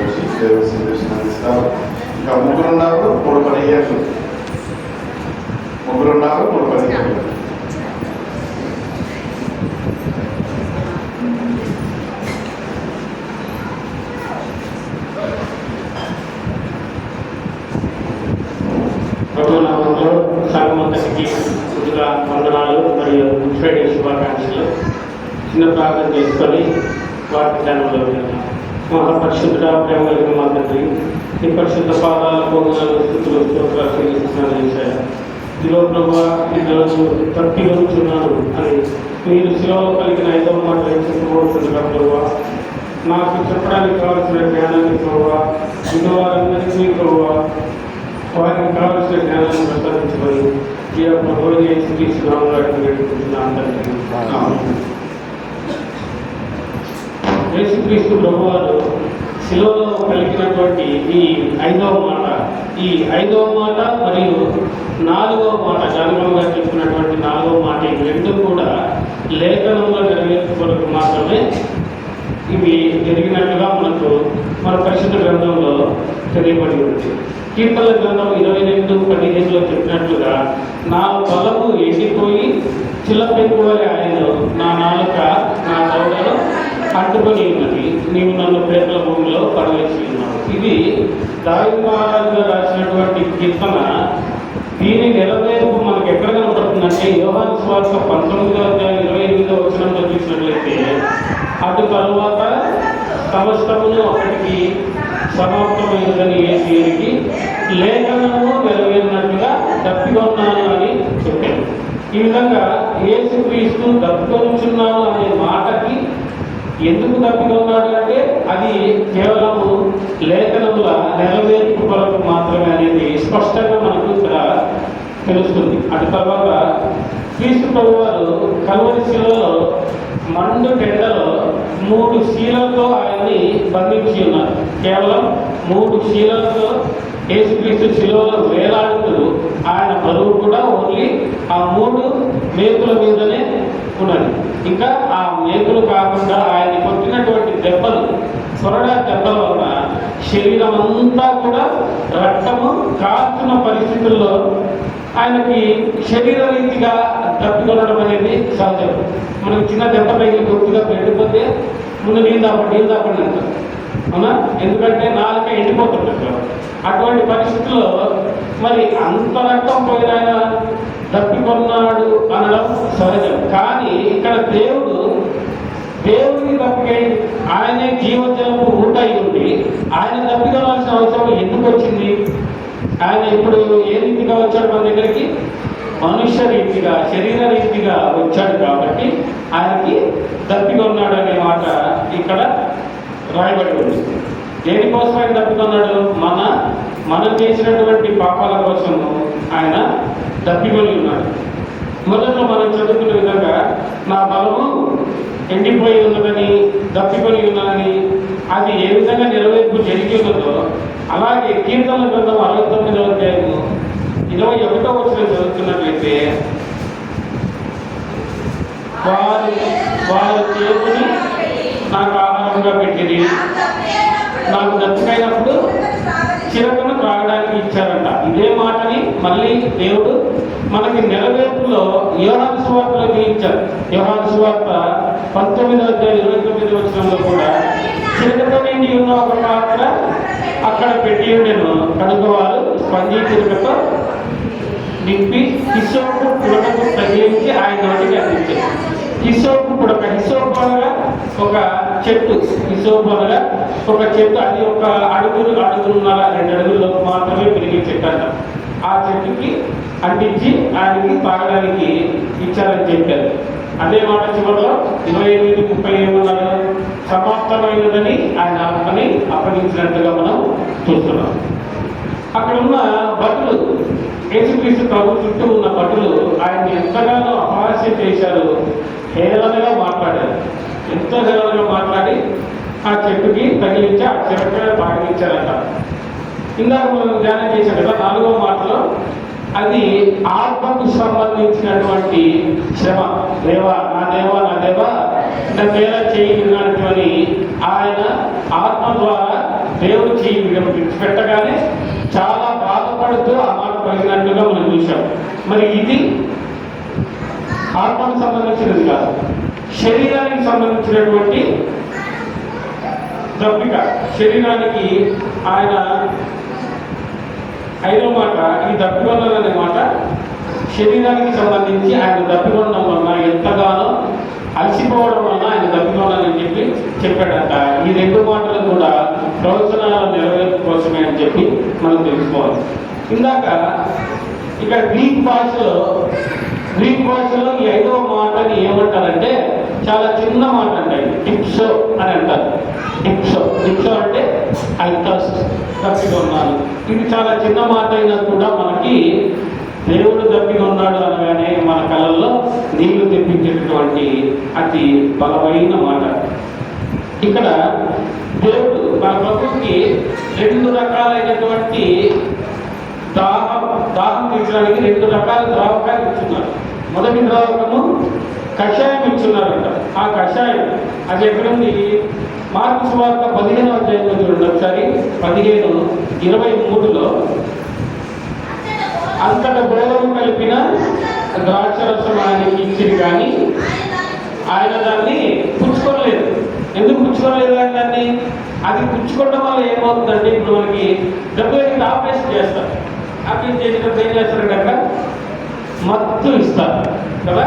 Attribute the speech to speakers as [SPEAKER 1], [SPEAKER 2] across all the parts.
[SPEAKER 1] వచ్చి దేవుడి సందేశం అందిస్తారు. ఇంకా ముగ్గురున్నారు, 3 ఏళ్ళు. ముగ్గురున్నారు, 3 ఏళ్ళు.
[SPEAKER 2] ప్రభునామంలో సంఘమంతటికి ముందుగా వందనాలు మరియు ఫ్రైడే శుభాకాంక్షలు. చిన్న ప్రార్థన చేసుకొని వాటి ధ్యానంలో వెళ్దాం. మహాపరిశుద్ధ ప్రేమ కలిగిన మా తండ్రి, ఈ పరిశుద్ధ పాదాల పొంగనాలు స్థుతులు స్తోత్రాలు చెల్లిస్తున్నాను. ఇదిలో ప్రభావ ఈరోజు తప్పి వచ్చున్నాను అని మీరు శిలలో కలిగిన 5వ మాట చెప్పబోతున్నారు ప్రభావ. నాకు చెప్పడానికి కావాల్సిన జ్ఞానాన్ని ప్రభావ, ఇది వారందరికీ ప్రభావ వారికి కావాల్సిన జ్ఞానాన్ని ప్రసాదించబడి ఈ యొక్క రోజు తీసుకురావాలని వేడుకుంటున్నాను. యేసుక్రీస్తు ప్రభువారు శిలువలో కలిగినటువంటి ఈ 5వ మాట, ఈ 5వ మాట మరియు 4వ మాట, జానకంగా చెప్పుకున్నటువంటి 4వ మాట, ఈ రెండు కూడా లేఖనంలో నెరవేర్చు కొరకు మాత్రమే ఇవి జరిగినట్లుగా మనకు మన పరిశుద్ధ గ్రంథంలో తెలియబడి ఉంది. కీర్తన గ్రంథం 22:15 చెప్పినట్లుగా నా బలము ఎండిపోయి చిల్లపెక్కువలే ఆయన, నా నాలుక నా దౌడలో అడ్డుకొని ఉన్నది, నీవు నన్ను పేదల భూమిలో పడవేసి ఉన్నావు. ఇది దావీదు మహారాజుగా రాసినటువంటి కీర్తన. దీని నెరవేర్పు మనకు ఎక్కడ కనపడుతుందంటే యోహాను సువార్త 19:28 చూసినట్లయితే, అటు తరువాత సమస్తమును అక్కడికి సమాప్తమైనదని యేసుకి లేఖనము నెరవేరినట్టుగా తప్పికొన్నాను అని చెప్పాను. ఈ విధంగా యేసుక్రీస్తు తప్పికొనుచున్నాను అనే మాటకి ఎందుకు తప్పికొన్నాడు అంటే అది కేవలము లేఖనముల నెరవేర్పు కొరకు మాత్రమే అనేది స్పష్టంగా మనకు ఇక్కడ తెలుస్తుంది. అటు తర్వాత క్రీస్తు ప్రభువారు కల్వరి శిలువలో మండు టెండలో 3 శీలలతో ఆయన్ని బంధించి ఉన్నారు. కేవలం 3 శీలలతో యేసుక్రీస్తు శిలువలో వేలాడుతూ ఆయన బరువు కూడా ఓన్లీ ఆ 3 మేకుల మీదనే ఉన్నది. ఇంకా ఆ మేకులు కాకుండా ఆయన కొట్టినటువంటి దెబ్బలు, కొరడా దెబ్బల వల్ల శరీరం అంతా కూడా రక్తము కాల్చున్న పరిస్థితుల్లో ఆయనకి శరీర రీతిగా తప్పికొనడం అనేది సహజం. మనకి చిన్న దెబ్బ తగిలి కొద్దిగా పెట్టిపోతే ముందు నీళ్ళు దాపండి అంటారు, అవునా? ఎందుకంటే నాలుక ఎండిపోతుంటారు. అటువంటి పరిస్థితుల్లో మరి అంత రక్తం పోయిన ఆయన తప్పికొన్నాడు అనడం సహజం. కానీ ఇక్కడ దేవుడికి తప్పికై ఆయనే జీవజలపు ఊట అయి ఉండి ఆయన తప్పికొనాల్సిన అవసరం ఎందుకు వచ్చింది? ఆయన ఇప్పుడు ఏ రీతిగా వచ్చాడు మన దగ్గరికి? మనుష్య రీతిగా, శరీర రీతిగా వచ్చాడు కాబట్టి ఆయనకి తప్పికొన్నాడు అనే మాట ఇక్కడ రాయబడి ఉంది. దేనికోసం ఆయన తప్పికొన్నాడు? మనం చేసినటువంటి పాపాల కోసం ఆయన తప్పికొని ఉన్నాడు. మొదట్లో మనం చదువుకునే విధంగా నా బలము ఎండిపోయి ఉన్నదని, తప్పికొని ఉన్నదని, అది ఏ విధంగా నెరవేర్పు జరిగి ఉన్నదో అలాగే కీర్తన గ్రంథం 69వ అధ్యాయము 21వ వచనం చదువుతున్నట్లయితే, వారు చేతుని నాకు ఆహారంగా పెట్టింది, నాకు దప్పికైనప్పుడు చిరకను త్రాగడానికి ఇచ్చారంట. ఇదే మాటని మళ్ళీ దేవుడు మనకి నెరవేర్పులో యోహాను సువార్తలో ఇచ్చారు. యోహాను సువార్త 19:29 వచనంలో కూడా చిరకతో నిండి ఉన్న ఒక పాత్ర అక్కడ పెట్టి ఉండేను కనుక వారు స్పంజీ చిరకతో నింపి హిస్సోపు పుడకకు తగిలించి ఆయన నోటికి అందించారు. హిస్సోపు పుడక, హిస్సోపు అనగా ఒక చెట్టు, హిస్సోపు అనగా ఒక చెట్టు, అది ఒక అడుగున్నర 2 అడుగుల్లో మాత్రమే పెరిగే చెట్టు అంట. ఆ చెట్టుకి అంటించి ఆయనకి తాగడానికి ఇచ్చారని చెప్పారు. అదే మాట చివరిలో 28:30 ఏమన్నారు? సమాప్తమైనదని ఆయన ఆత్మని అప్పగించినట్టుగా మనం చూస్తున్నాం. అక్కడ ఉన్న భటులు, యేసుక్రీస్తు ప్రభు చుట్టూ ఉన్న భటులు ఆయన్ని ఎంతగానో అపహాస్యం చేశారు, హేళనగా మాట్లాడారు. ఎంతో హేళనగా మాట్లాడి ఆ చెట్టుకి తగిలించి ఆ చెట్టు తాగించారట. ఇందాక మనం ధ్యానం చేశాం కదా 4వ మాటలో, అది ఆత్మకు సంబంధించినటువంటి శ్రమ. దేవా నా దేవా నా పేర చేయనటువంటి ఆయన ఆత్మ ద్వారా దేవుడు చేయి విడిచిపెట్టగానే చాలా బాధపడుతూ ఆ మాట పలికినట్లుగా మనం చూసాం. మరి ఇది ఆత్మకు సంబంధించినది కాదు, శరీరానికి సంబంధించినటువంటి దప్పిక. శరీరానికి ఆయన 5వ మాట, ఈ దప్పికొండలు అనే మాట శరీరానికి సంబంధించి ఆయన దప్పికొనడం వలన ఎంతగానో అలసిపోవడం వలన ఆయన దప్పికొనాలని చెప్పి చెప్పాడంట. ఈ 2 మాటలు కూడా ప్రవచనాల నెరవేర్పు కోసమే అని చెప్పి మనం తెలుసుకోవాలి. ఇందాక ఇక గ్రీక్ భాషలో ఈ 5వ మాటని ఏమంటారంటే చాలా చిన్న మాట అండి, టిప్సో అని అంటారు. టిప్సో అంటే ఐ థర్స్ట్, దప్పిగా ఉన్నాను. ఇది చాలా చిన్న మాట అయినా కూడా మనకి దేవుడు దప్పిగా ఉన్నాడు అనగానే మన కళ్ళల్లో నీళ్లు తెప్పించేటటువంటి అతి బలమైన మాట. ఇక్కడ దేవుడు మన ప్రభువుకి 2 రకాలైనటువంటి దాహం తీర్చడానికి 2 రకాల ద్రావకాలు ఇచ్చున్నారు. మొదటి ద్రావకము కషాయం ఇచ్చున్నారంట. ఆ కషాయం అది ఎక్కడుంది? మార్కు సువార్త 15వ అధ్యాయంలో చూడండి ఒకసారి. 15:23లో అంతట బోధము కలిపిన ద్రాక్షరసం ఆయనకి ఇచ్చింది, కానీ ఆయన దాన్ని పుచ్చుకోలేదు. ఎందుకు పుచ్చుకోలేదు ఆయన దాన్ని? అది పుచ్చుకోవడం వల్ల ఏమవుతుందంటే, ఇప్పుడు మనకి దగ్గరికి ఆపరేషన్ చేస్తారు. ఆపరేషన్ చేసినప్పుడు ఏం చేస్తారంటే అక్కడ మత్తు ఇస్తారు కదా.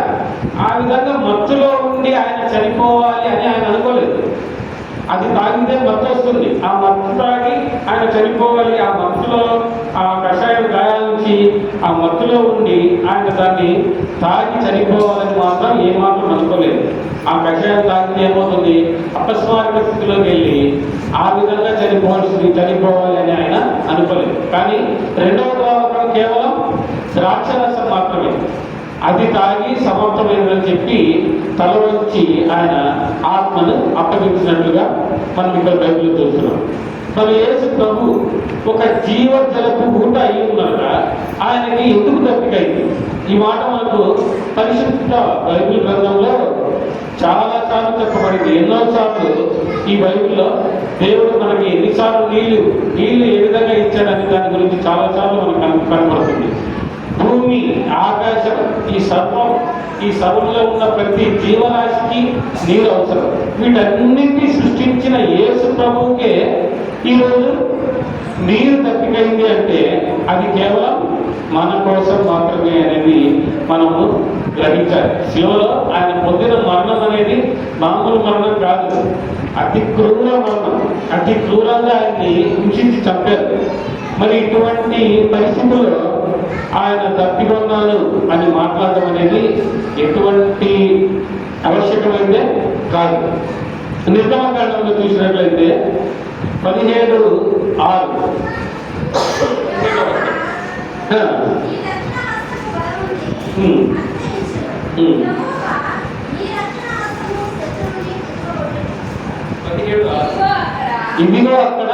[SPEAKER 2] ఆ విధంగా మత్తులో ఉండి ఆయన చనిపోవాలి అని ఆయన అనుకోలేదు. అది తాగితే మత్తు వస్తుంది, ఆ మత్తు తాగి ఆయన చనిపోవాలి. ఆ మత్తులో ఆ కషాయం గాయాలించి ఆ మత్తులో ఉండి ఆయన దాన్ని తాగి చనిపోవాలని మాత్రం ఏమాత్రం అనుకోలేదు. ఆ కషాయం తాగితే ఏమవుతుంది? అపస్మారక స్థితిలోకి వెళ్ళి ఆ విధంగా చనిపోవాలి అని ఆయన అనుకోలేదు. కానీ 2వ ద్రావకం కేవలం ద్రాక్షరసం మాత్రమే. అది తాగి సమాప్తమైనదని చెప్పి తల వంచి ఆయన ఆత్మను అప్పగించినట్లుగా మనం ఇక్కడ బైబిల్లో చూస్తున్నాం. మరి యేసు ప్రభు ఒక జీవజలపు ఊట అయి ఉన్నాక ఆయనకి ఎందుకు దప్పికైంది? ఈ మాట మనకు పరిశుద్ధ బైబిల్ గ్రంథంలో చాలా సార్లు చెప్పబడింది. ఎన్నోసార్లు ఈ బైబిల్లో దేవుడు మనకి ఎన్నిసార్లు నీళ్లు ఏ విధంగా ఇచ్చాడని దాని గురించి చాలాసార్లు మనకు కనపడుతుంది. భూమి, ఆకాశం, ఈ సర్వంలో ఉన్న ప్రతి జీవరాశికి నీరు అవసరం. వీటన్నింటినీ సృష్టించిన యేసు ప్రభువుకే ఈరోజు నీరు దప్పికైంది అంటే అది కేవలం మన కోసం మాత్రమే అనేది మనము గ్రహించాలి. శివలో ఆయన పొందిన మరణం అనేది మామూలు మరణం కాదు, అతి క్రూర మరణం. అతి క్రూరంగా ఆయన్ని హింసించి చంపారు. మరి ఇటువంటి పరిస్థితుల్లో ఆయన దప్పికొన్నాను అని మాట్లాడడం అనేది ఎటువంటి ఆవశ్యకమైతే కాదు. నిర్గమకాండంలో చూసినట్లయితే 17:6 ఇదిగో అక్కడ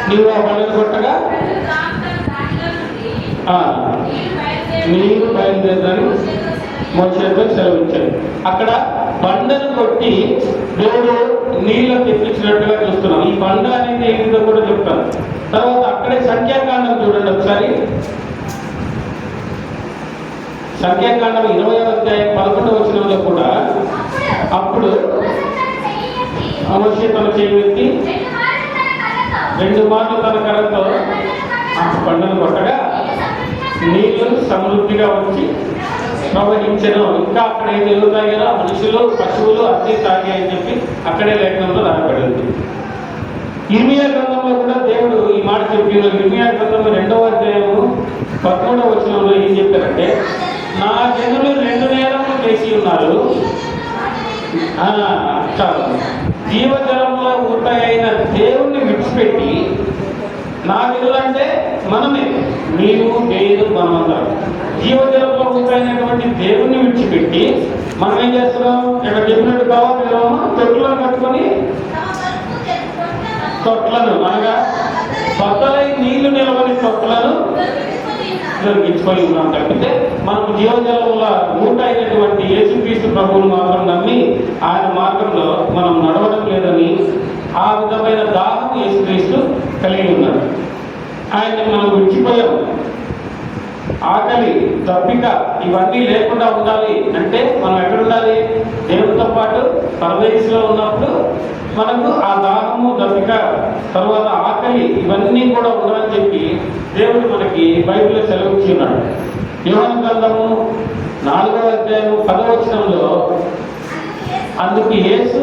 [SPEAKER 2] నీవు ఆ బండను కొట్టగా నీరు బయలుదేరని మోషేతో సెలవిచ్చాడు. అక్కడ బండను కొట్టి దేవుడు నీళ్ళు తెప్పించినట్టుగా చూస్తున్నాం. ఈ బండ అనేది ఏంటో కూడా చెప్తాను. తర్వాత అక్కడే సంఖ్యాకాండం చూడండి ఒకసారి. సంఖ్యాకాండం 20వ అధ్యాయం 11వ వచనంలో కూడా అప్పుడు మోషే తన చేయి 2 మార్లు తన కర్రతో ఆ బండను కొట్టగా నీళ్లు సమృద్ధిగా వచ్చి ప్రవహించను. ఇంకా అక్కడ ఏం ఎదుగుతాయో మనుషులు, పశువులు అన్నీ తాగాయని చెప్పి అక్కడే లేఖనంలో రాయబడింది. ఇర్మియా గ్రంథంలో కూడా దేవుడు ఈ మాట చెప్పారు. ఇర్మియా గ్రంథంలో 2వ అధ్యాయము 13వ వచనంలో ఏం చెప్పారంటే, నా జనులు 2 నేరములు చేసి ఉన్నారు. జీవజలంలో ఊట అయిన దేవుణ్ణి విడిచిపెట్టి, నా జనులు అంటే మనమే, నీవు నేను మనమందరం జీవజలంలో ఊట అయినటువంటి దేవుణ్ణి విడిచిపెట్టి మనం ఏం చేస్తున్నాం? ఇక్కడ చెప్పినట్టు కావాలి, తొట్లను కట్టుకొని తొట్లను అనగా బద్దలై నీళ్లు నిలవని తొట్లను దొరికించుకొని ఉన్నాం తప్పితే మనం జీవజలముల ఊట అయినటువంటి యేసుక్రీస్తు ప్రభువును మాత్రం నమ్మి ఆయన మార్గంలో మనం నడవడం లేదని ఆ విధమైన దాహం యేసుక్రీస్తు కలిగి ఉన్నాడు. ఆయన్ని మనం విడిచిపోయాం. ఆకలి, దప్పిక ఇవన్నీ లేకుండా ఉండాలి అంటే మనం ఎక్కడ ఉండాలి? దేవుడితో పాటు పరదేశంలో ఉన్నప్పుడు మనకు ఆ దాహము, దప్పిక, తర్వాత ఆకలి ఇవన్నీ కూడా ఉండాలని చెప్పి దేవుడు మనకి బైబిల్లో సెలవిచ్చి ఉన్నాడు. యోహాను గ్రంథము 4వ అధ్యాయం 10వ వచనంలో అందుకు యేసు,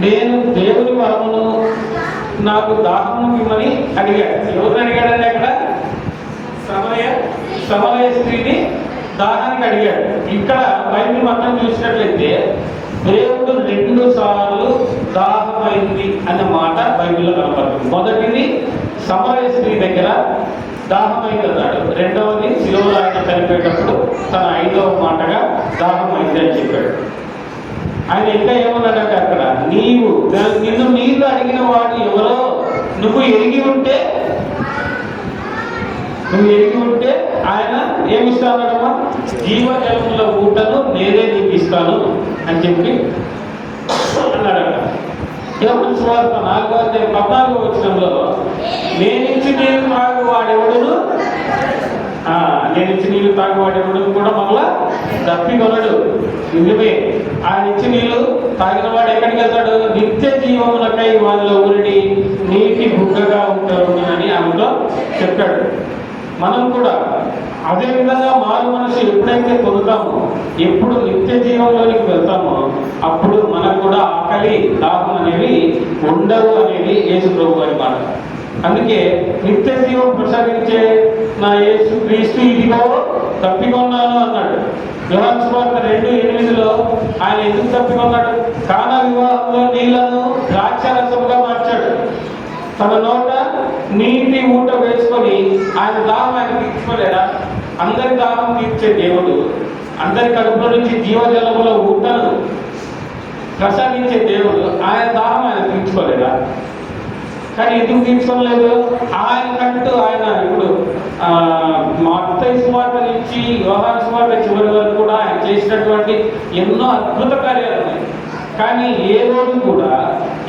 [SPEAKER 2] నేను దేవుని వరమును, నాకు దాహము ఇవ్వమని అడిగాడు. ఎవరిని అడిగాడంటే అక్కడ? సమరయ స్త్రీని దాహానికి అడిగాడు. ఇక్కడ బైబిల్ మొత్తం చూసినట్లయితే దేవుడు 2 సార్లు దాహమైంది అనే మాట బైబిల్లో కనపడుతుంది. మొదటిది సమరయ స్త్రీ దగ్గర దాహమైంది అన్నాడు. రెండవది శిలువలో ఆయన చనిపోయేటప్పుడు తన 5వ మాటగా దాహమైంది అని చెప్పాడు. ఆయన ఇంకా ఏమన్నాడంటే అక్కడ, నిన్ను నీళ్లు అడిగిన వాడు ఎవరో నువ్వు ఎరిగి ఉంటే ఆయన ఏమిస్తానమ్మా? జీవజలముల ఊటను నేనే నీకు ఇస్తాను అని చెప్పి అన్నాడట. యోహాను సువార్త 4వ అధ్యాయం 14వ వచనంలో నేనిచ్చి నీళ్ళు తాగువాడెవడును కూడా మళ్ళా దప్పికొనడు. నిజమే, ఆయన ఇచ్చి నీళ్ళు తాగిన వాడు ఎక్కడికి వెళ్తాడు? నిత్య జీవములకై వాళ్ళలో ఊరిని నీటి బుగ్గగా ఉంటాడు అని ఆమెతో చెప్పాడు. మనం కూడా అదే విధంగా మారు మనసు ఎప్పుడైతే పొందుతామో, ఎప్పుడు నిత్య జీవంలోనికి వెళ్తామో అప్పుడు మనకు కూడా ఆకలి, దాహం అనేవి ఉండవు అనేది యేసు ప్రభు గారి మాట. అందుకే నిత్య జీవం ప్రసాదించే నా యేసు క్రీస్తు ఇదిగో తప్పికొన్నాను అన్నాడు. యోహాను సువార్త 2:8లో ఆయన ఎందుకు తప్పికొన్నాడు? కానా వివాహంలో నీళ్లను ద్రాక్షారసముగా మార్చాడు. తన నోట నీటి ఊట వేసుకొని ఆయన దాహం ఆయన తీర్చుకోలేడా? అందరి దాహం తీర్చే దేవుడు, అందరి కడుపులో నుంచి జీవజలముల ఊటను ప్రసాదించే దేవుడు, ఆయన దాహం ఆయన తీర్చుకోలేదా? కానీ ఎందుకు తీర్చుకోలేదు? ఆయనకంటూ ఆయన ఇప్పుడు మత్తయి సువార్త నుంచి యోహాను సువార్త చివరి వరకు కూడా ఆయన చేసినటువంటి ఎన్నో అద్భుత కార్యాలు ఉన్నాయి. కానీ ఏ రోజు కూడా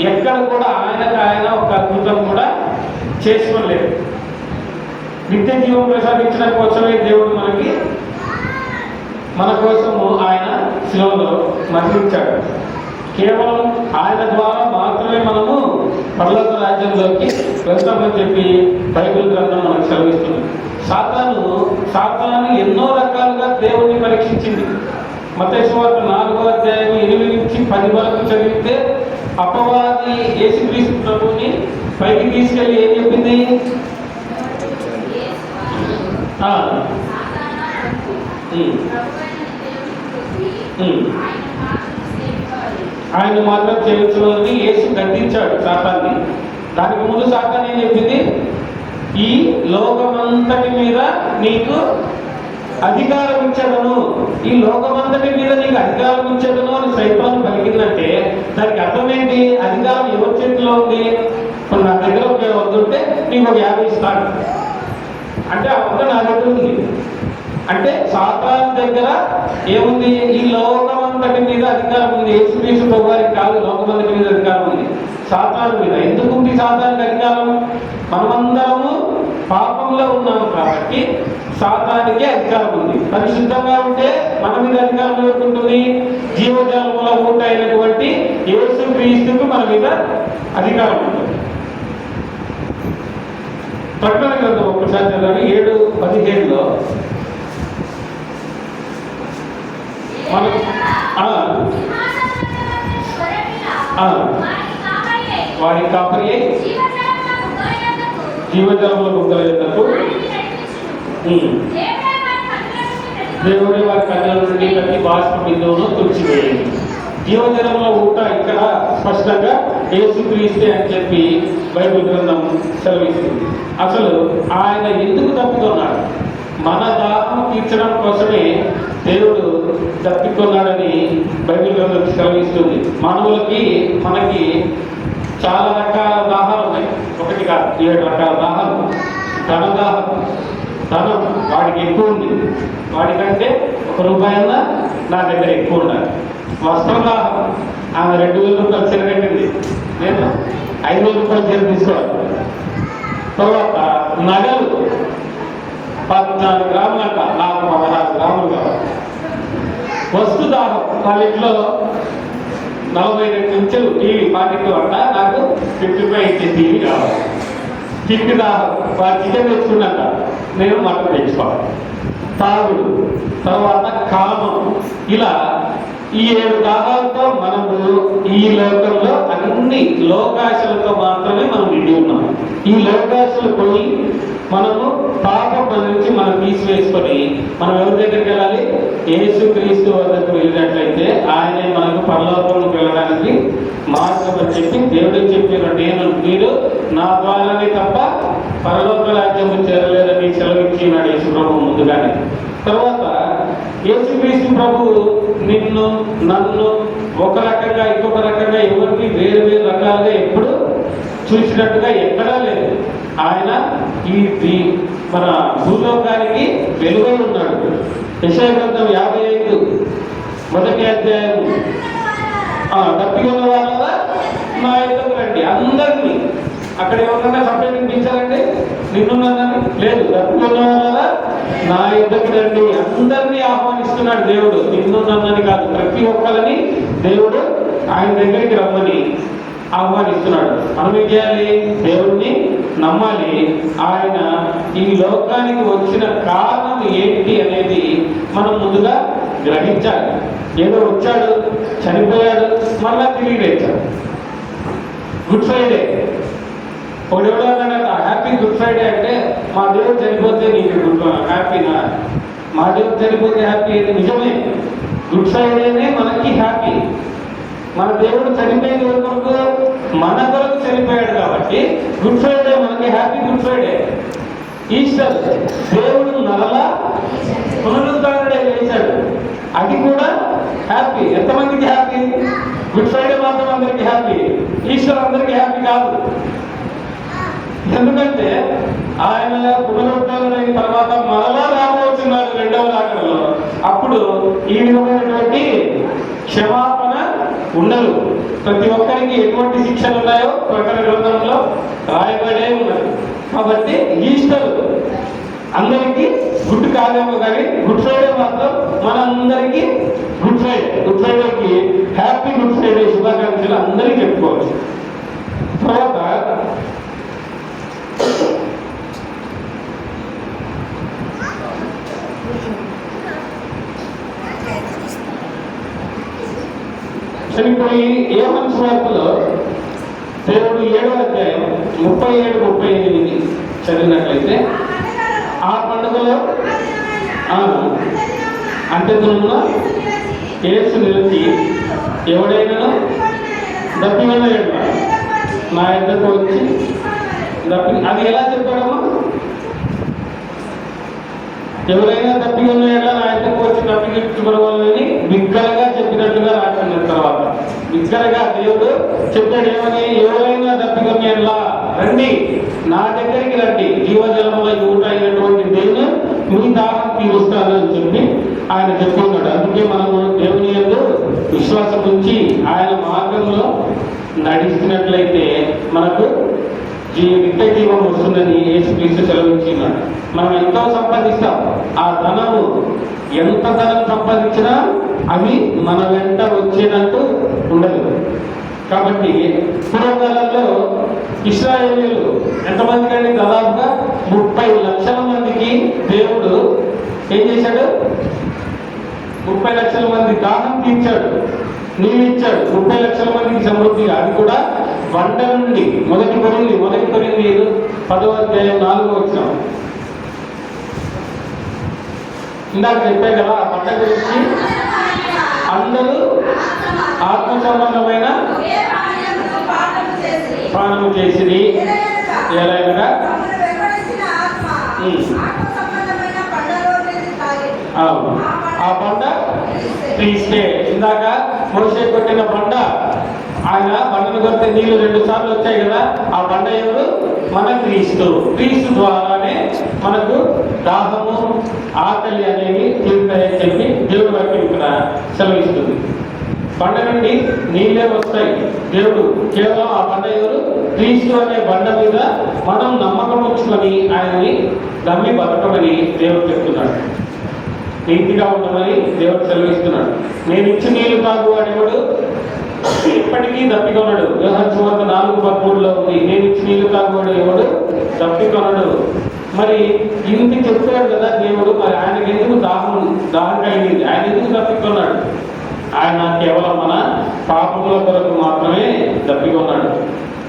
[SPEAKER 2] ఎక్కడ కూడా ఆయన ఒక అద్భుతం కూడా చేసుకోలేదు. నిత్య జీవం ప్రసాదించడం కోసమే దేవుడు మన కోసము ఆయన శిలువలో మరణించాడు. కేవలం ఆయన ద్వారా మాత్రమే మనము పరలోక రాజ్యంలోకి వెళ్తామని చెప్పి బైబిల్ గ్రంథం మనకు సెలవిస్తుంది. సాతాను ఎన్నో రకాలుగా దేవుణ్ణి పరీక్షించింది. మత్తయి సువార్త 4వ అధ్యాయం 8 నుంచి 10 వరకు చదివితే అపవాది యేసుక్రీస్తు ప్రభువుని పైకి తీసుకెళ్ళి ఏం చెప్పింది? ఆయన మాత్రం చేయించమని యేసు గద్దించాడు సాతాన్ని. దానికి ముందు సాతాన్ ఏం చెప్పింది? ఈ లోకమంతటి మీద నీకు అధికారం ఇచ్చేదను, ఈ లోకమంతటి మీద నీకు అధికారం ఇచ్చేదను అని సైతాను పలికిందంటే దానికి అర్థం ఏంటి? అధికారం ఎవరి చేతిలో ఉంది? ఇప్పుడు నా దగ్గర ఒక 100 ఉంటే నీకు ఒక 50 ఇస్తాను అంటే ఆ 100 నా దగ్గర ఉంది. అంటే సాతాను దగ్గర ఏముంది? ఈ లోకమంతటి మీద అధికారం ఉంది. యేసుక్రీస్తు ప్రభు వారికి కాదు లోకమంతటి మీద అధికారం ఉంది, సాతాను మీద. ఎందుకు ఉంది సాతానికి అధికారం? మనమందరము పాపంలో ఉన్నాము కాబట్టి సాతానికే అధికారం ఉంది. పరిశుద్ధంగా ఉంటే మన మీద అధికారం ఎవరుకుంటుంది? జీవజాలముల ఊట అయినటువంటి యేసుక్రీస్తుకు మన మీద అధికారం ఉంటుంది. ప్రకటన గ్రంథం ఒకసారి చదవండి 7:17లో వారి కాపరి జీవజలముల బుగ్గలకు దేవుడే వారి కన్నుల నుండి ప్రతి బాష్ప బిందువును తుడిచివేయండి. జీవజలముల ఊట ఇక్కడ స్పష్టంగా యేసుక్రీస్తే అని చెప్పి బైబిల్ గ్రంథం సెలవిస్తుంది. అసలు ఆయన ఎందుకు తప్పికొన్నాడు? మన దాహం తీర్చడం కోసమే దేవుడు తప్పికొన్నాడని బైబిల్ గ్రంథం సెలవిస్తుంది. మనకి చాలా రకాల దాహాలు ఉన్నాయి. 1 కాదు 7 రకాల దాహాలు. ధనదాహం, ధనం వాడికి ఎక్కువ ఉంది, వాడికంటే ₹1 అన్నా నా దగ్గర ఎక్కువ ఉండాలి. వస్త్రదాహం, ఆమె 2,000 రూపాయలు చీర కట్టింది, నేను 5,000 రూపాయలు చీర తీసుకోవాలి. తర్వాత నగలు 14 గ్రాములంట, నాకు 16 గ్రాములు కావాలి. వస్తుదాహం, వాళ్ళ ఇంట్లో 42 ఇంచులు టీవీ 42 అంట, నాకు 55 ఇంచు టీవీ కావాలి. చిట్టి దాహం, వాడు చికెన్ తెచ్చుకున్నాక నేను మటన్ తెచ్చుకోవాలి. తాగుడు, తర్వాత కామం, ఇలా ఈ 7 దాహాలతో మనము ఈ లోకంలో అన్ని లోకాశలతో మాత్రమే మనం నిండి ఉన్నాం. ఈ లోకాశలు పోయి మనము పాపం నుంచి మనం తీసివేసుకొని మనం ఎవరి దగ్గరికి వెళ్ళాలి? యేసుక్రీస్తు వద్దకు వెళ్ళినట్లయితే ఆయనే మనకు పరలోకంలోకి వెళ్ళడానికి మార్గం అని చెప్పి దేవుడు చెప్పిన నేను మీరు నా ద్వారానే తప్ప పరలోక రాజ్యము చేరలేదని సెలవిచ్చినాడు యేసు ప్రభు ముందుగానే. తర్వాత యేసుక్రీస్తు ప్రభు నిన్ను నన్ను ఒక రకంగా ఇంకొక రకంగా ఎవరికి వేరు వేరు రకాలుగా ఎప్పుడు చూసినట్టుగా ఎక్కడా లేదు. ఆయన ఈ మన భూలోకానికి వెలుగై ఉన్నాడు. యెషయా గ్రంథం 55 మొదటి అధ్యాయం, తప్పికొన్న వాళ్ళ నా యొద్దకు రండి, అందరినీ. అక్కడ ఎవరన్నా సపరేట్ ఇప్పించారండి? నిన్నున్నదని లేదు. తప్పికొన్న వాళ్ళ నా యొద్దకు రండి, అందరినీ ఆహ్వానిస్తున్నాడు దేవుడు. నిన్నున్నదని కాదు, ప్రతి ఒక్కరిని దేవుడు ఆయన దగ్గరికి రమ్మని ఆహ్వానిస్తున్నాడు. మనం ఏం చేయాలి? దేవుడిని నమ్మాలి. ఆయన ఈ లోకానికి వచ్చిన కారణం ఏంటి అనేది మనం ముందుగా గ్రహించాలి. ఏదో వచ్చాడు, చనిపోయాడు, మళ్ళా తిరిగి లేచాడు. గుడ్ ఫ్రైడే, ఒకటి ఎవడో అన్నాడట, హ్యాపీ గుడ్ ఫ్రైడే అంటే మా దేవుడు చనిపోతే నీకు హ్యాపీనా? మా దేవుడు చనిపోతే హ్యాపీ అది నిజమే. గుడ్ ఫ్రైడేనే మనకి హ్యాపీ. మన దేవుడు చనిపోయింది వరకు మన కొరకు చనిపోయాడు కాబట్టి గుడ్ ఫ్రైడే మనకి హ్యాపీ గుడ్ ఫ్రైడే. ఈస్టర్ దేవుడు మరలా పునరుద్ధరణే లేచాడు, అది కూడా హ్యాపీ. ఎంతమందికి హ్యాపీ? గుడ్ ఫ్రైడే మాత్రం అందరికీ హ్యాపీ, ఈస్టర్ అందరికీ హ్యాపీ కాదు. ఎందుకంటే ఆయన పునరుద్ధరణ అయిన తర్వాత మరలా రాబోతున్నారు రెండవ రాకడలో. అప్పుడు ఈ విధమైనటువంటి క్షమాపణ ఉండదు. ప్రతి ఒక్కరికి ఎటువంటి శిక్షలు ఉన్నాయో ప్రకటన గ్రంథంలో రాయబడే ఉన్నది. కాబట్టి ఈస్టర్ అందరికీ గుడ్ కాదేమో కానీ గుడ్ ఫ్రైడే మాత్రం మనందరికీ గుడ్ ఫ్రైడే. గుడ్ ఫ్రైడేకి హ్యాపీ గుడ్ ఫ్రైడే శుభాకాంక్షలు అందరికీ చెప్పుకోవచ్చు. తర్వాత చనిపోయి యోహాను సువార్తలో దేవుడు 7వ అధ్యాయం 37-38 చదివినట్లయితే, ఆ పండుగలో అంత్యదినమున యేసు నిలిచి ఎవడైనా దప్పికొన్న ఎడల నా యొద్దకు వచ్చి అది ఎలా చెప్పాడమ్మా? ఎవరైనా తప్పికొన్న ఎడల నా యొద్దకు వచ్చి తప్పికొనవాలని బిగ్గరగా చెప్పినట్లుగా రాసింది. తర్వాత బిగ్గరగా దేవుడు చెప్పాడు ఏమని? ఎవరైనా తప్పికొన్న ఎడల రండి, నా దగ్గరికి రండి, జీవజలముల ఊట అయినటువంటి దేవుని మీ దాహం తీరుస్తానని చెప్పి ఆయన చెప్పుకున్నాడు. అందుకే మనము దేవుని యందు విశ్వాసం ఉంచి ఆయన మార్గంలో నడిస్తున్నట్లయితే మనకు నిత్య జీవం వస్తుందని యేసుక్రీస్తు సెలవించినాడు. మనం ఎంతో సంపాదిస్తాం, ఆ ధనము ఎంత ధనం సంపాదించినా అవి మన వెంట వచ్చేటట్టు ఉండదు. కాబట్టి పూర్వకాలంలో ఇశ్రాయేలీయులు ఎంతమంది కంటే దాదాపుగా 30 లక్షల మందికి దేవుడు ఏం చేశాడు? 30 లక్షల మంది దాహం తీర్చాడు, నీళ్ళు ఇచ్చాడు. 30 లక్షల మందికి సమృద్ధిగా, అది కూడా వంట నుండి. మొదటి కొరింది 10వ అధ్యాయం 4వ వచనం. ఇందాక చెప్పే కదా ఆ పంట గురించి. అందరూ ఆత్మ సంబంధమైన పానము చేసిరి, ఎలాగనగా ఆ బండ క్రీస్తే. ఇందాక మోషే కొట్టిన బండ, ఆయన బండను కొడితే నీళ్లు 2 సార్లు వచ్చాయి కదా, ఆ బండ ఎవరు? మన క్రీస్తు. క్రీస్తు ద్వారానే మనకు దాహము ఆకలి అనేవి తీరుతాయని చెప్పి దేవుడి వాక్యం ఇక్కడ సెలవిస్తుంది. బండ నుండి నీళ్ళే వస్తాయి. దేవుడు కేవలం ఆ బండ ఎవరు? క్రీస్తు అనే బండ మీద మనం నమ్మకం ఉంచుకొని ఆయనని నమ్మి బతకమని దేవుడు చెప్తున్నాడు. నీతిగా ఉండమని దేవుడు సెలవిస్తున్నాడు. నేను ఇచ్చి నీళ్లు తాగు అనేవాడు ఎప్పటికీ దప్పికొనడు. యోహాను సువార్త 4:13 ఉంది. నేను ఇచ్చి నీళ్లు తాగువాడు ఎవడు దప్పికొనడు. మరి ఇంటి చెప్పాడు కదా దేవుడు, మరి ఆయనకి ఎందుకు దాహం కలిగింది? ఆయన ఎందుకు దప్పికొన్నాడు? ఆయన కేవలం మన పాపముల కొరకు మాత్రమే దప్పికొన్నాడు.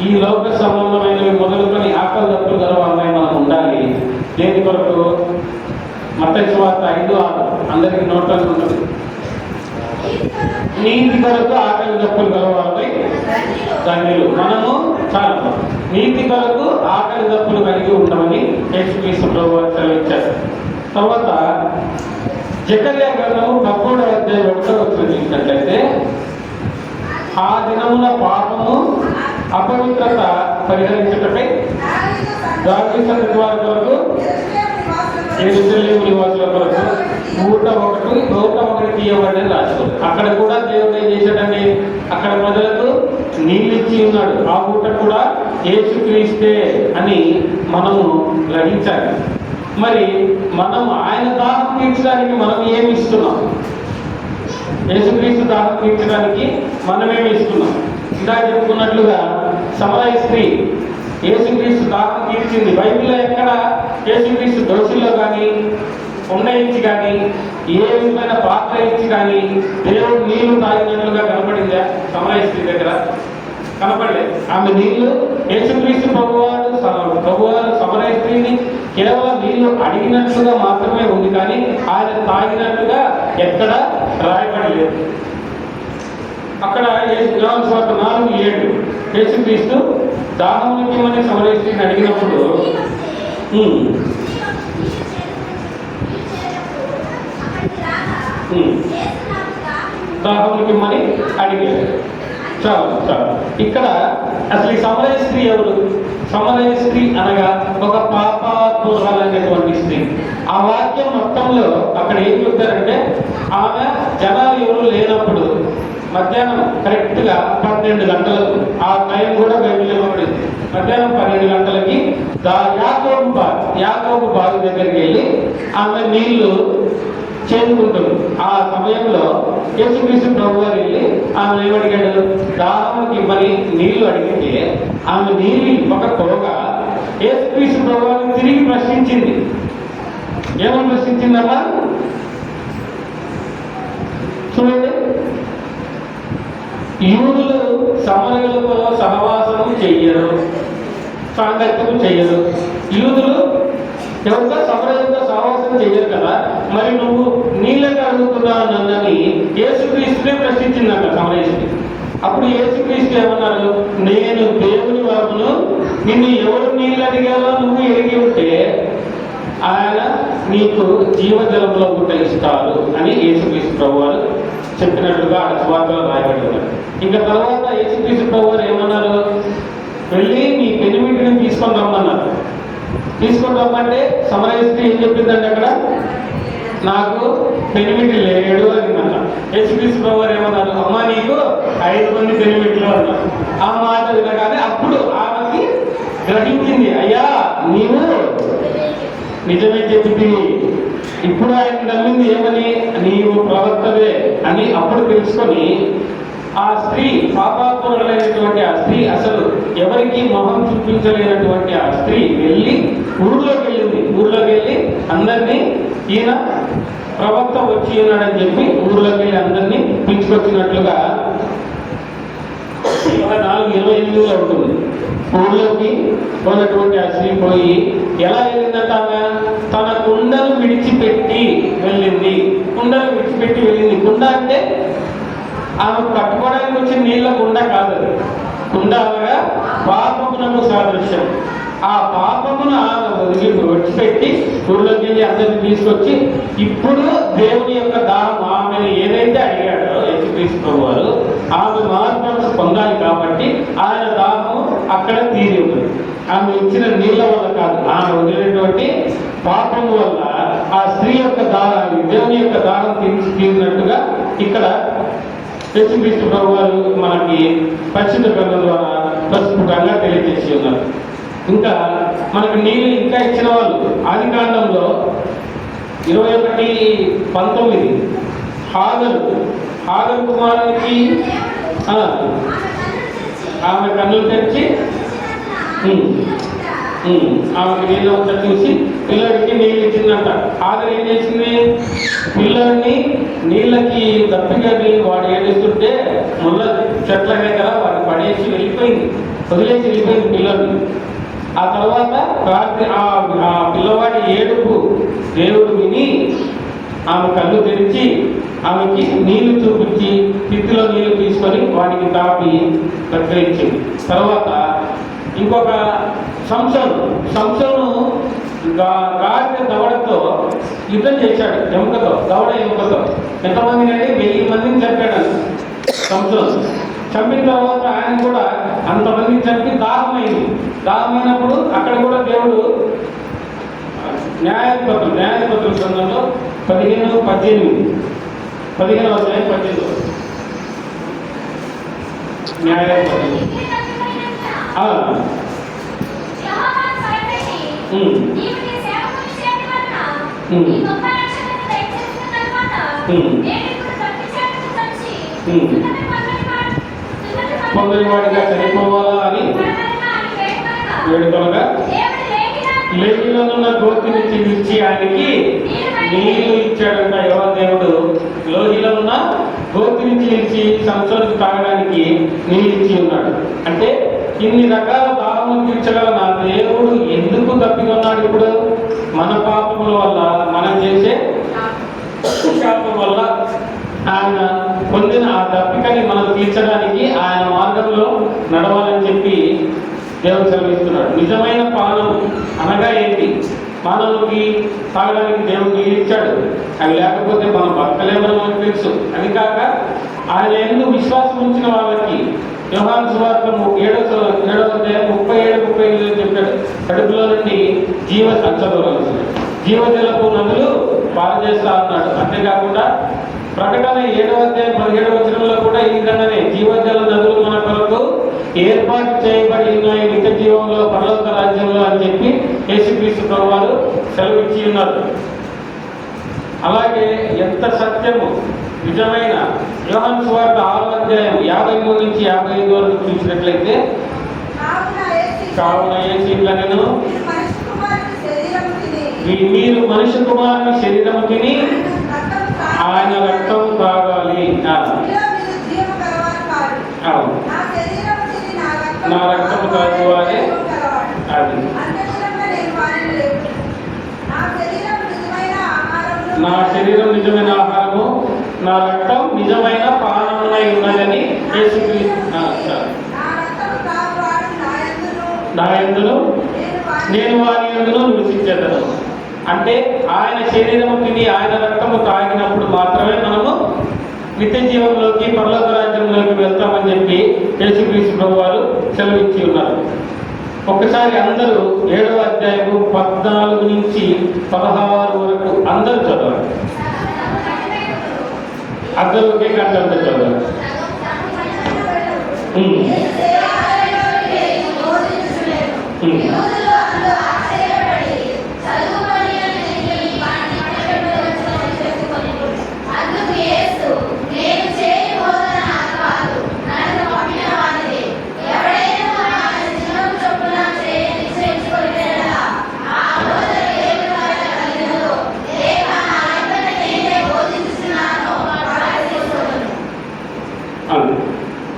[SPEAKER 2] ఈ లోక సంబంధమైనవి మొదలుకొని ఆకలి దప్పులు గల వాళ్ళని మనం ఉండాలి. దేని కొరకు? మత్తయి సువార్త 5:6 అందరికీ నోట్లో ఉంటుంది. నీతి కొరకు ఆకలి దప్పులు గల వాళ్ళపై ధన్యులు. మనము చాలా నీతి కొరకు ఆకలి దప్పులు కలిగి ఉంటామని యేసుక్రీస్తు ప్రభువు సెలవిచ్చారు. తర్వాత జకర్యా గ్రంథము 13:1 చూసినట్లయితే, ఆ దినమున పాపము అపవిత్రత పరిహరించుటకై దావీదు సంతతి వారి కొరకు యెరూషలేము నివాసుల కొరకు ఊట ఒకటి తీయబడని రాశారు. అక్కడ కూడా దేవుడు ఏం చేశాడండి? అక్కడ ప్రజలకు నీళ్ళు ఇచ్చి ఉన్నాడు. ఆ ఊట కూడా యేసుక్రీస్తే అని మనము గ్రహించాలి. మరి మనం ఆయన దాహం తీర్చడానికి మనం ఏమి ఇస్తున్నాం? యేసుక్రీస్తు దాహం తీర్చడానికి మనమేమి ఇస్తున్నాం? ఇలా చెప్పుకున్నట్లుగా సమరయ స్త్రీ యేసుక్రీస్తు దాహం తీర్చింది. బైబిల్లో ఎక్కడ యేసుక్రీస్తు దోషుల్లో కానీ కొండ ఇచ్చి కానీ ఏ విధమైన పాత్ర ఇచ్చి కానీ దేవుడు నీళ్లు తాగినట్లుగా కనపడిందా? సమరయ స్త్రీ దగ్గర కనపడలేదు. ఆమె నీళ్లు యేసుక్రీస్తు ప్రభువారు సమరయ స్త్రీని కేవలం నీళ్లు అడిగినట్లుగా మాత్రమే ఉంది, కానీ ఆయన తాగినట్లుగా ఎక్కడ రాయబడలేదు. అక్కడ యోహాను సువార్త 4:7 యేసుక్రీస్తు దాహమునికి ఇమ్మని సమరయ స్త్రీని అడిగినప్పుడు దాహమునికి ఇమ్మని అడిగాడు. చాలు. ఇక్కడ అసలు ఈ సమరయ స్త్రీ ఎవరు? సమరయ స్త్రీ అనగా ఒక పాపాత్మురాలైనటువంటి స్త్రీ. ఆ వాక్యం మొత్తంలో అక్కడ ఏం చెప్తారంటే, ఆమె జనాలు ఎవరు లేనప్పుడు మధ్యాహ్నం కరెక్ట్గా 12 గంటలకు, ఆ టైం కూడా బైబిల్ ఇవ్వబడింది. మధ్యాహ్నం 12 గంటలకి యాకోబు బావి దగ్గరికి వెళ్ళి ఆమె నీళ్లు చేరుకుంటుంది. ఆ సమయంలో యేసుక్రీస్తు ప్రభువారు వెళ్ళి ఆమె ఏమడిగాడు? దాహముకి ఇవ్వని నీళ్లు అడిగితే ఆమె నీళ్ళు ఇవ్వకపోగా యేసుక్రీస్తు ప్రభువారు తిరిగి ప్రశ్నించింది. ఏమని ప్రశ్నించిందమ్మా? చూడండి, యూదులు సమరయులతో సహవాసము చెయ్యరు, సాంగత్యము చెయ్యరు. యూదులు ఎవరితో సమరయులతో సహవాసం చెయ్యరు కదా, మరి నువ్వు నీళ్ళకి అడుగుతున్నావు నన్నని యేసుక్రీస్తునే ప్రశ్నించిందంట సమరయుడికి. అప్పుడు యేసుక్రీస్తు ఏమన్నారు? నేను దేవుని వరమును, నిన్ను ఎవరు నీళ్ళు అడిగారో నువ్వు ఎరిగి ఉంటే ఆయన నీకు జీవజలంలో గుట్ట ఇస్తారు అని యేసుక్రీస్తు ప్రభువారు చెప్పినట్లుగా ఆ సువార్తలో రాయబడింది. ఇంకా తర్వాత యేసుక్రీస్తు ప్రభువారు ఏమన్నారు? వెళ్ళి నీ పెనిమిటిని తీసుకొని రమ్మన్నారు. తీసుకొని రమ్మంటే సమరయ స్త్రీ ఏం చెప్పిందంటే అక్కడ, నాకు పెనిమిటి లేడు అని అన్నారు. యేసుక్రీస్తు ప్రభువారు ఏమన్నారు? అమ్మ నీకు 5 మంది పెనిమిట్లు అన్నారు. ఆ మాట వినగానే అప్పుడు ఆమెకి గ్రహించింది, అయ్యా నీవు నిజమే చెప్పింది. ఇప్పుడు ఆయన నమ్మింది ఏమని? నీవు ప్రవక్తవే అని అప్పుడు తెలుసుకొని ఆ స్త్రీ, పాపాత్మురాలైనటువంటి ఆ స్త్రీ, అసలు ఎవరికి మొహం చూపించలేనటువంటి ఆ స్త్రీ వెళ్ళి ఊర్లోకి వెళ్ళి అందరినీ ఈయన ప్రవక్త వచ్చి ఉన్నాడని చెప్పి ఊర్లోకి వెళ్ళి అందరినీ పిలుచుకొచ్చినట్లుగా 4:28 ఉంటుంది. ఊళ్ళోకి పోయినటువంటి ఆ స్త్రీ పోయి ఎలా వెళ్ళిందంట? ఆమె తన కుండను విడిచిపెట్టి వెళ్ళింది. కుండ అంటే ఆమె కట్టుకోవడానికి వచ్చిన నీళ్ళ కుండ కాదు. కుండ అనగా పాపమునకు సాదృశ్యం. ఆ పాపమును ఆమె విడిచిపెట్టి ఊళ్ళోకి వెళ్ళి అందరిని తీసుకొచ్చి ఇప్పుడు దేవుని యొక్క దాహం ఆమెను ఏదైతే అడిగాడో యేసుక్రీస్తు ప్రభువారు, ఆమె మార్పు పొందాలి కాబట్టి ఆయన దాహము అక్కడ తీరి ఉంటుంది. ఆమె ఇచ్చిన నీళ్ళ వల్ల కాదు, ఆమె వదిలినటువంటి పాపం వల్ల ఆ స్త్రీ యొక్క దారాన్ని దేవుని యొక్క దారం తీరినట్టుగా ఇక్కడ యేసుక్రీస్తు ప్రభువారు మనకి పరిశుద్ధ గ్రంథం ద్వారా ప్రస్ఫుటంగా తెలియజేసి ఉన్నారు. ఇంకా మనకు నీళ్ళు ఇంకా ఇచ్చిన వాళ్ళు ఆదికాండంలో 21:19 హాగరు కుమారునికి ఆమె కన్నులు తెరిచి ఆమెకి నీళ్ళు అంతా చూసి పిల్లడికి నీళ్ళు ఇచ్చిందంట. హాగరు ఏం చేసింది? పిల్లడిని నీళ్ళకి దప్పిగా వాడు ఏడుస్తుంటే ముళ్ళ చెట్ల దగ్గర వాడు పడేసి వెళ్ళిపోయింది, వదిలేసి వెళ్ళిపోయింది పిల్లడిని. ఆ తర్వాత రాత్రి ఆ పిల్లవాడి ఏడుపు దేవుడు విని ఆమె కళ్ళు తెరిచి ఆమెకి నీళ్లు చూపించి తిత్తిలో నీళ్లు తీసుకొని వాడికి తాపి ప్రకటించింది. తర్వాత ఇంకొక సంసోను గాడిద దవడతో యుద్ధం చేశాడు, దవడ ఎముకతో. ఎంతమంది అంటే 1000 మందిని చంపాడు సంసోను. చంపిన తర్వాత ఆయన కూడా అంతమందిని చంపి దాహమైనప్పుడు అక్కడ కూడా దేవుడు న్యాయాధిపతుల గ్రంథంలో 15:18 న్యాయాధిపతులు పొందనివాడిగా చనిపోవాలా అని వేడుకలుగా లేఖిలోనున్న గోతిని చిలిచి ఆయనకి నీళ్లు ఇచ్చాడంట. యెహోవా దేవుడు లోహిలో ఉన్న గోతిని చీల్చి సంసోనుకు తాగడానికి నీళ్ళు ఇచ్చి ఉన్నాడు. అంటే ఇన్ని రకాల దాహములు తీర్చగల నా దేవుడు ఎందుకు తప్పికొన్నాడు? ఇప్పుడు మన పాపముల వల్ల, మనం చేసే శాపం వల్ల ఆయన పొందిన ఆ దప్పికని మనం తీర్చడానికి ఆయన మార్గంలో నడవాలని చెప్పి దేవుడు సెలవిస్తున్నాడు. నిజమైన పానం అనగా ఏంటి? మానవుడికి తాగడానికి దేవుడు నీళ్ళు ఇచ్చాడు, అది లేకపోతే మనం బతకలేమని మనకు తెలుసు. అది కాక ఆయన ఎందుకు విశ్వాసం ఉంచిన వాళ్ళకి యోహాను సువార్త 7:37-38 చెప్పాడు, కడుపులో నుండి జీవజలపు నదులు పారజేస్తా అన్నాడు. అంతేకాకుండా ప్రకటన 7:17 కూడా ఈ విధంగానే జీవజల నదులు మన కొరకు ఏర్పాటు చేయబడి ఉన్నాయి నిత్య జీవంలో, పరలోక రాజ్యంలో అని చెప్పి యేసుక్రీస్తు ప్రభువారు సెలవిచ్చి ఉన్నారు. అలాగే ఎంత సత్యము నిజమైన యోహాను సువార్త 6:53-55 వరకు చూసినట్లయితే, కావున యేసీయులను మీరు మనుష్య కుమారుని శరీరము తిని ఆయన రక్తం తాగాలి. నా రక్తము తాగువారే అది నా శరీరం నిజమైన ఆహారము, నా రక్తం నిజమైన పానమునై ఉన్నదని నా యందును నేను వారి యందును నివసించేదను. అంటే ఆయన శరీరము తిని ఆయన రక్తము తాగినప్పుడు మాత్రమే మనము నిత్య జీవంలోకి, పరలోక రాజ్యంలోకి వెళ్తామని చెప్పి యేసుక్రీస్తు ప్రభువారు సెలవిచ్చి ఉన్నారు. ఒక్కసారి అందరూ 7వ అధ్యాయము 14-16 వరకు అందరూ చదవాలి. అందరూ ఒకే కంటంతో చదవాలి.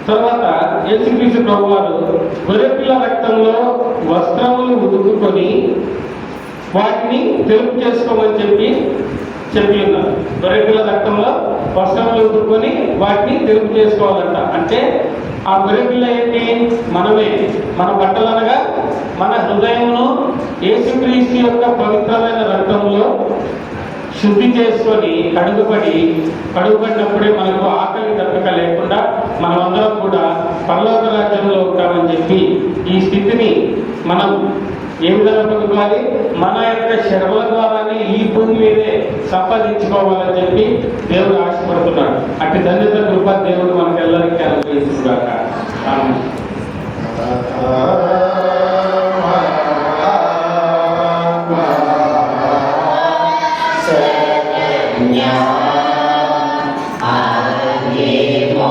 [SPEAKER 2] తర్వాత యేసుక్రీస్తు ప్రభువారు గొర్రెపిల్ల రక్తంలో వస్త్రములు ఉతుకుకొని వాటిని తెలుపు చేసుకోమని చెప్పి ఉన్నారు. గొర్రెపిల్ల రక్తంలో వస్త్రములు ఉతుకుకొని వాటిని తెలుపు చేసుకోవాలంట. అంటే ఆ గొర్రెపిల్ల ఏంటి? మనమే. మన బట్టలనగా మన హృదయమును యేసుక్రీస్తు యొక్క పవిత్రమైన రక్తంలో శుద్ధి చేసుకొని కడుగుపడినప్పుడే మనకు ఆకలి దప్పిక లేకుండా మనమందరం కూడా పరలోక రాజ్యంలో ఉంటామని చెప్పి ఈ ఈ స్థితిని మనం ఏ విధంగా పొందుకోవాలి? మన యొక్క శ్రమల ద్వారానే ఈ భూమి మీదే సంపాదించుకోవాలని చెప్పి దేవుడు ఆశపడుతున్నాడు. అట్టి ధన్యత కృప దేవుడు మనకెల్లరికీ అనుగ్రహించుగాక. ఆమేన్.